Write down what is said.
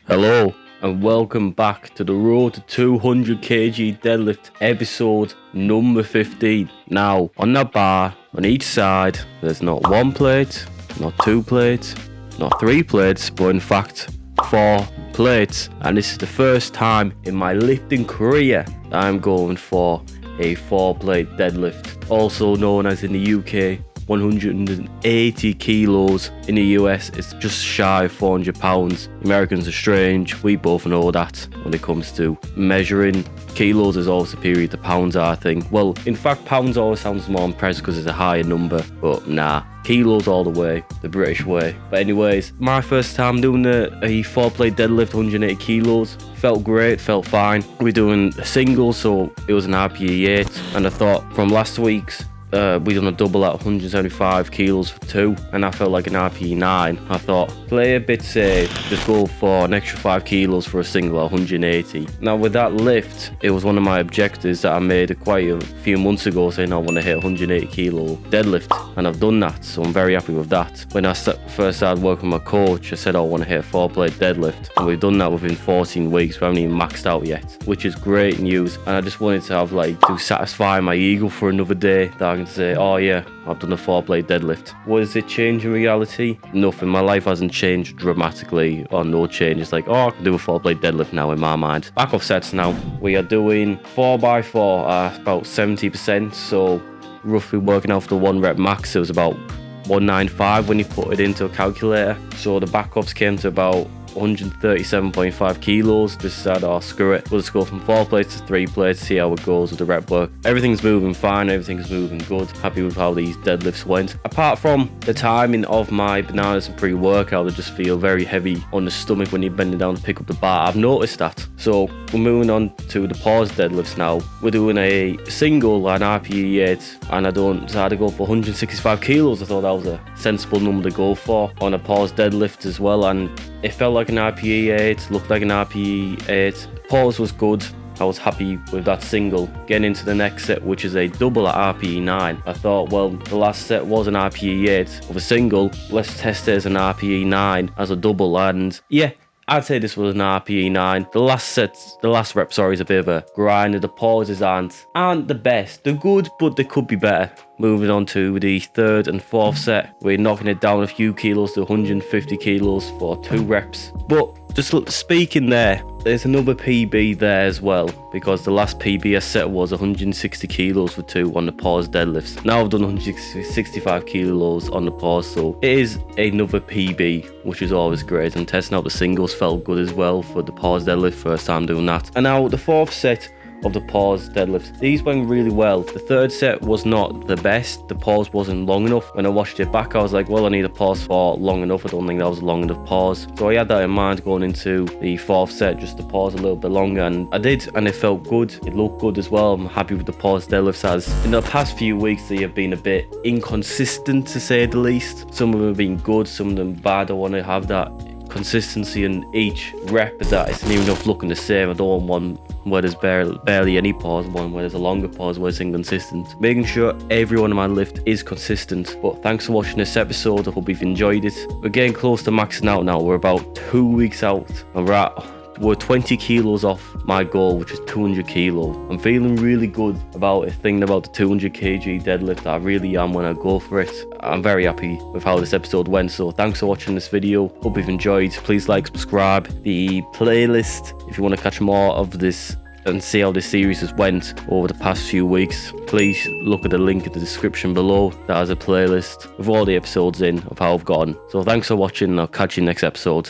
Hello and welcome back to the Road to 200 kg Deadlift episode number 15. Now, on that bar, on each side, there's not one plate, not two plates, not three plates, but in fact, 4 plates. And this is the first time in my lifting career that I'm going for a 4-plate deadlift, also known as in the UK 180 kilos. In the US, it's just shy of 400 pounds. Americans are strange, we both know that. When it comes to measuring, kilos is always superior to pounds, I think. Well, in fact, pounds always sounds more impressive because it's a higher number, but nah, kilos all the way, the British way. But anyways, my first time doing a 4-plate deadlift, 180 kilos. Felt great, felt fine. We're doing a single, so it was an RPE 8, and I thought from last week's we done a double at 175 kilos for 2, and I felt like an RPE 9. I thought, play a bit safe, just go for an extra 5 kilos for a single at 180. Now with that lift, it was one of my objectives that I made quite a few months ago, saying I want to hit 180 kilo deadlift, and I've done that, so I'm very happy with that. When I first started working with my coach, I said I want to hit a 4-plate deadlift, and we've done that within 14 weeks. We haven't even maxed out yet, which is great news. And I just wanted to have to satisfy my ego for another day that I can say, oh yeah, I've done a 4-plate deadlift. What does it change in reality? Nothing. My life hasn't changed dramatically, or no change. It's like, oh, I can do a 4-plate deadlift now in my mind. Back off sets now. We are doing 4x4 at about 70%, so roughly working out for the 1 rep max, it was about 195 when you put it into a calculator. So the back offs came to about 137.5 kilos. Just said, oh, screw it, we'll just go from 4 plates to 3 plates, see how it goes with the rep work. Everything's moving fine, everything's moving good. Happy with how these deadlifts went. Apart from the timing of my bananas and pre-workout, they just feel very heavy on the stomach when you're bending down to pick up the bar. I've noticed that. So we're moving on to the pause deadlifts now. We're doing a single and RPE 8, and I had to go for 165 kilos. I thought that was a sensible number to go for on a pause deadlift as well, and it felt like an RPE 8, looked like an RPE 8. Pause was good. I was happy with that single. Getting into the next set, which is a double at RPE 9. I thought, well, the last set was an RPE 8 of a single. Let's test it as an RPE 9 as a double, and yeah, I'd say this was an RPE 9. The last rep, is a bit of a grind. The pauses aren't the best. They're good, but they could be better. Moving on to the 3rd and 4th set, we're knocking it down a few kilos to 150 kilos for 2 reps. But just speaking there's another PB there as well, because the last PB I set was 160 kilos for 2 on the pause deadlifts. Now I've done 165 kilos on the pause, so it is another PB, which is always great. And testing out the singles felt good as well for the pause deadlift, first time doing that. And now the 4th set of the pause deadlifts, these went really well. The 3rd set was not the best. The pause wasn't long enough. When I watched it back, I was like, well, I need a pause for long enough. I don't think that was a long enough pause, so I had that in mind going into the 4th set, just to pause a little bit longer, and I did, and it felt good. It looked good as well. I'm happy with the pause deadlifts, as in the past few weeks they have been a bit inconsistent, to say the least. Some of them have been good, some of them bad. I want to have that consistency in each rep, that it's not even enough looking the same. I don't want one where there's barely any pause, one where there's a longer pause where it's inconsistent. Making sure everyone in my lift is consistent. But thanks for watching this episode. I hope you've enjoyed it. We're getting close to maxing out now. We're about 2 weeks out, and we're 20 kilos off my goal, which is 200 kilo. I'm feeling really good about it, thinking about the 200 kg deadlift. I really am when I go for it. I'm very happy with how this episode went, so thanks for watching this video. Hope you've enjoyed. Please like, subscribe. The playlist, if you want to catch more of this and see how this series has went over the past few weeks, please look at the link in the description below. That has a playlist with all the episodes in of how I've gone. So thanks for watching, and I'll catch you next episode.